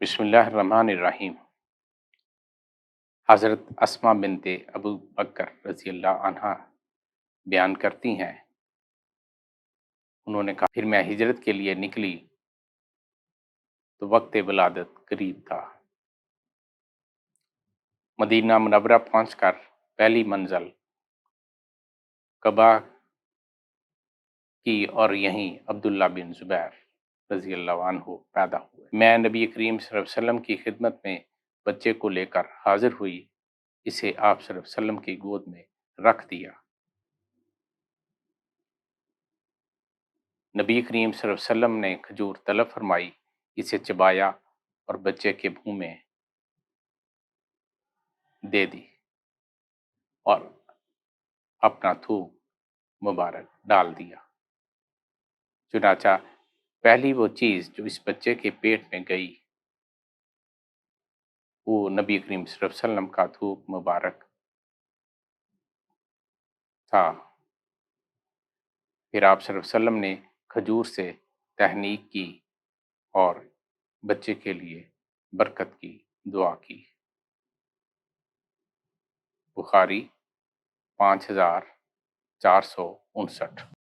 بسم اللہ الرحمن الرحیم۔ حضرت اسما بنت ابو بکر رضی اللہ عنہ بیان کرتی ہیں، انہوں نے کہا پھر میں ہجرت کے لیے نکلی تو وقت ولادت قریب تھا۔ مدینہ منورہ پہنچ کر پہلی منزل قباء کی اور یہیں عبداللہ بن زبیر رضی اللہ عنہ پیدا ہوئے۔ میں نبی کریم صلی اللہ علیہ وسلم کی خدمت میں بچے کو لے کر حاضر ہوئی، اسے آپ صلی اللہ علیہ وسلم کی گود میں رکھ دیا۔ نبی کریم صلی اللہ علیہ وسلم نے کھجور طلب فرمائی، اسے چبایا اور بچے کے منہ میں دے دی اور اپنا تھوک مبارک ڈال دیا۔ چنانچہ پہلی وہ چیز جو اس بچے کے پیٹ میں گئی وہ نبی کریم صلی اللہ علیہ وسلم کا تھوک مبارک تھا۔ پھر آپ صلی اللہ علیہ وسلم نے کھجور سے تہنیک کی اور بچے کے لیے برکت کی دعا کی۔ بخاری 5459۔